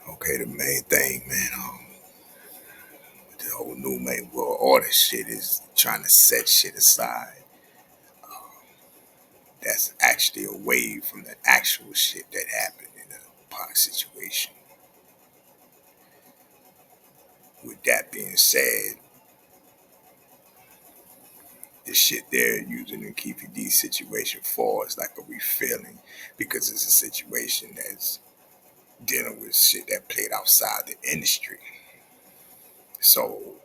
Okay, the main thing, man, the whole new main world order shit is trying to set shit aside. That's actually away from the actual shit that happened in the Pac situation. With that being said, the shit they're using the Keefe D situation for is like a refilling because it's a situation that's dealing with shit that played outside the industry. So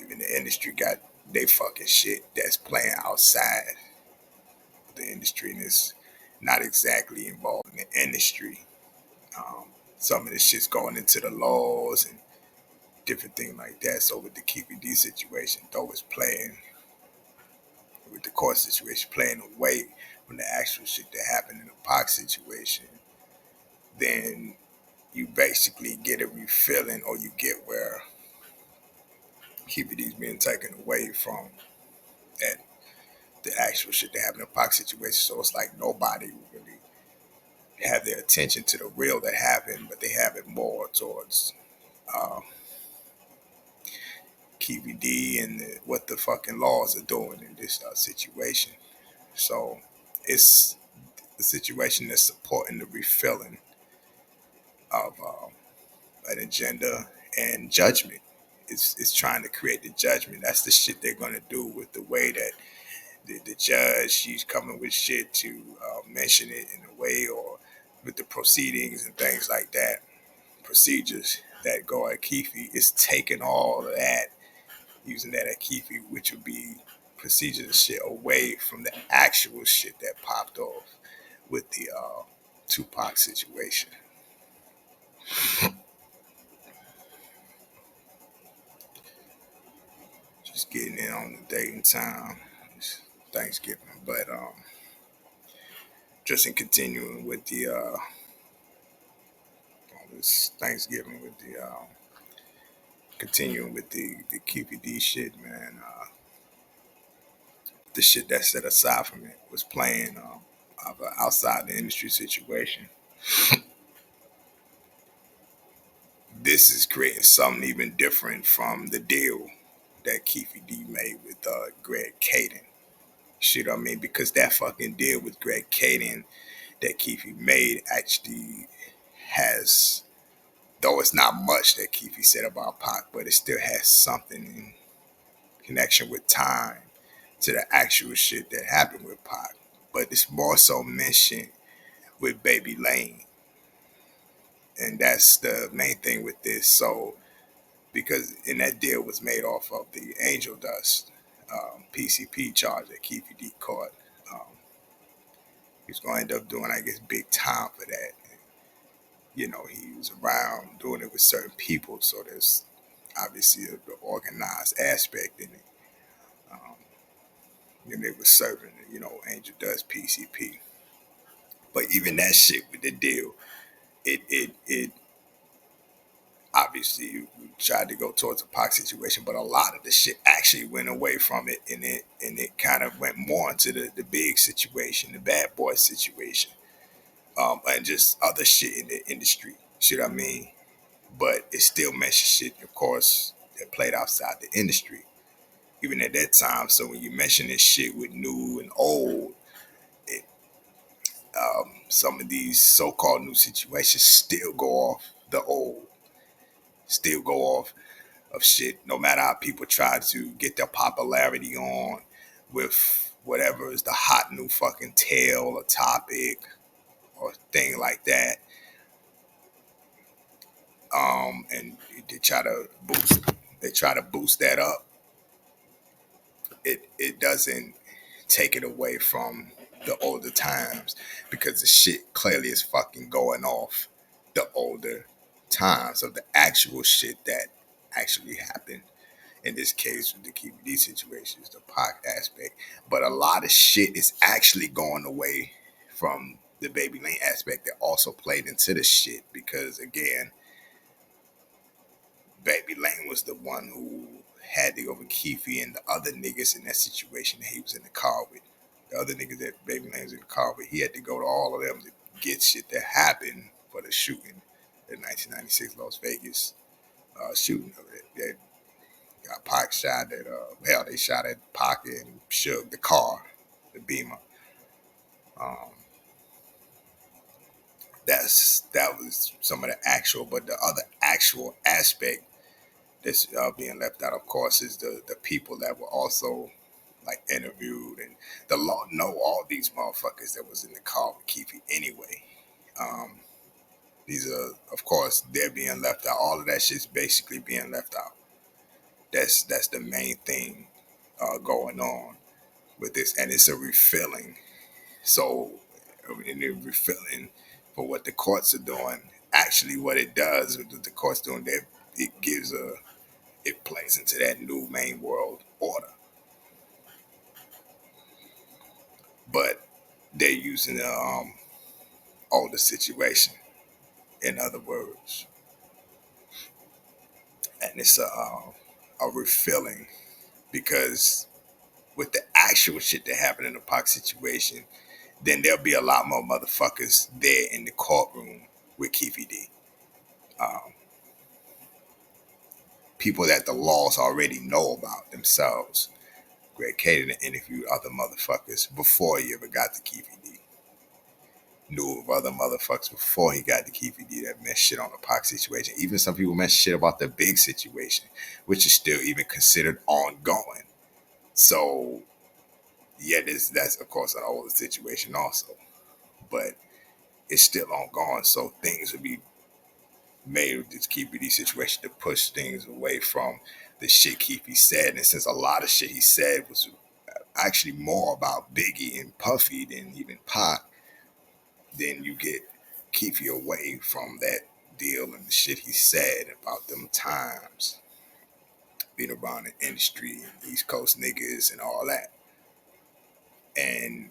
even the industry got they fucking shit that's playing outside the industry and it's not exactly involved in the industry. Um, some of this shit's going into the laws and different things like that. So with the KPD situation, though it's playing with the court situation playing away from the actual shit that happened in the Pac situation, then you basically get a refilling or you get where KPD is being taken away from that the actual shit that happened in the Pac situation. So it's like nobody really have their attention to the real that happened, but they have it more towards uh, KVD and what the fucking laws are doing in this situation. So it's the situation that's supporting the refilling of an agenda and judgment. It's trying to create the judgment. That's the shit they're gonna do with the way that the judge she's coming with shit to mention it in a way or with the proceedings and things like that, procedures that go at keefe is taking all of that, using that at keefe, which would be procedures and shit away from the actual shit that popped off with the Tupac situation. Just getting in on the date and time. It's Thanksgiving, but just in continuing with the this Thanksgiving with the continuing with the QPD shit, man. The shit that set aside from it was playing of an outside the industry situation. This is creating something even different from the deal that Keefe D made with Greg Caden. Shit, I mean, because that fucking deal with Greg Caden that Keefe made actually has, though it's not much that Keefe said about Pac, but it still has something in connection with time to the actual shit that happened with Pac. But it's more so mentioned with Baby Lane. And that's the main thing with this. So, because in that deal was made off of the Angel Dust PCP charge that Keefe D caught. Um, he's going to end up doing, I guess, big time for that. You know, he was around doing it with certain people, so there's obviously the organized aspect in it. Um, and they were serving, Angel Dust PCP. But even that shit with the deal, it obviously we tried to go towards a Pac situation, but a lot of the shit actually went away from it, and it kind of went more into the big situation, the bad boy situation, and just other shit in the industry. Shit, I mean, but it still mentions shit, of course, that played outside the industry, even at that time. So when you mention this shit with new and old, it, some of these so-called new situations still go off the old, still go off of shit, no matter how people try to get their popularity on with whatever is the hot new fucking tale or topic or thing like that. And they try to boost that up. It doesn't take it away from the older times because the shit clearly is fucking going off the older times of the actual shit that actually happened. In this case, with the KBD situation, is the Pac aspect. But a lot of shit is actually going away from the Baby Lane aspect that also played into the shit because, again, Baby Lane was the one who had to go with Keefe and the other niggas in that situation that he was in the car with. The other niggas that Baby Lane was in the car with, he had to go to all of them to get shit that happened for the shooting. the 1996 Las Vegas shooting of it. That got Pac shot at, hell, they shot at Pac and Suge the car, the Beamer. Um, that was some of the actual, but the other actual aspect that's being left out, of course, is the people that were also like interviewed, and the law know all these motherfuckers that was in the car with Keefe anyway. Um, these are, of course, they're being left out. All of that shit's basically being left out. That's the main thing going on with this, and it's a refilling. So, in the refilling for what the courts are doing, actually, what it does, what the courts doing, that it gives a, it plays into that new main world order, but they're using the older situation. In other words, and it's a refilling because with the actual shit that happened in the Pac situation, then there'll be a lot more motherfuckers there in the courtroom with Keefe D. Um, People that the laws already know about themselves. Greg Caden interviewed other motherfuckers before he ever got to Keefe D. Knew of other motherfuckers before he got to Keefe D that meant shit on the Pac situation. Even some people meant shit about the big situation, which is still even considered ongoing. So yeah, that's of course an older situation also, but it's still ongoing. So things would be made with this Keefe D situation to push things away from the shit Keefe said. And since a lot of shit he said was actually more about Biggie and Puffy than even Pac, then you get Keefe away from that deal and the shit he said about them times being around the industry and East Coast niggas and all that. And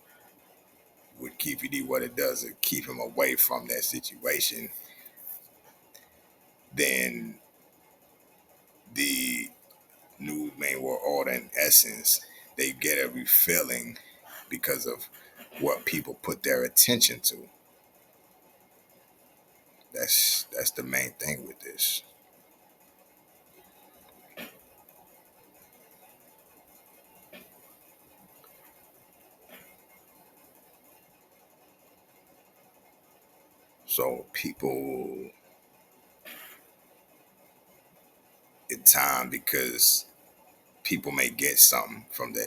with Keefe D, what it does is keep him away from that situation. Then the new main world order, in essence, they get a refilling because of what people put their attention to. That's the main thing with this. So people in time, because people may get something from the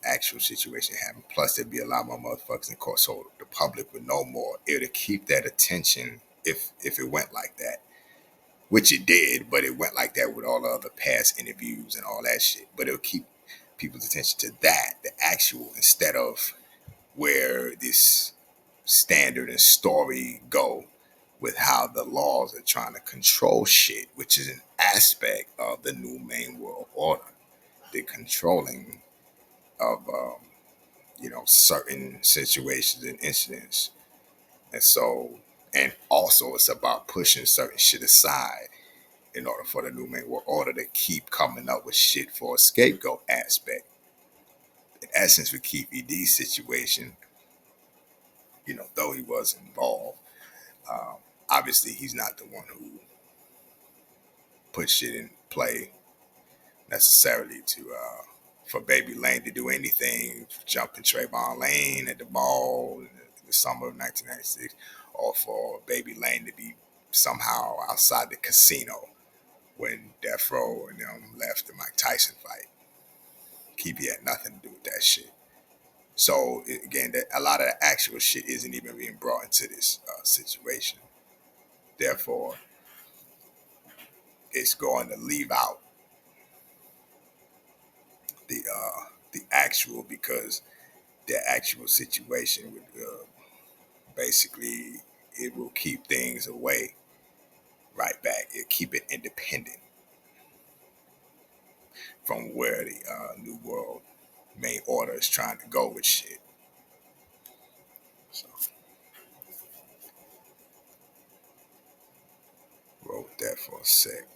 actual situation happening. Plus, there'd be a lot more motherfuckers in court, so the public would know more. It'll keep that attention if it went like that, which it did, but it went like that with all the other past interviews and all that shit. But it'll keep people's attention to that, the actual, instead of where this standard and story go with how the laws are trying to control shit, which is an aspect of the new main world order, the controlling of certain situations and incidents. And so, and also it's about pushing certain shit aside in order for the new main world order to keep coming up with shit for a scapegoat aspect. In essence, with Keefe D's situation, though he was involved, um, obviously he's not the one who put shit in play necessarily to for Baby Lane to do anything, jumping Trayvon Lane at the mall in the summer of 1996, or for Baby Lane to be somehow outside the casino when Death Row and them left the Mike Tyson fight. Keefe had nothing to do with that shit. So again, that a lot of the actual shit isn't even being brought into this situation. Therefore, it's going to leave out the actual, because the actual situation would basically, it will keep things away right back. It keep it independent from where the new world main order is trying to go with shit. So wrote that for a sec.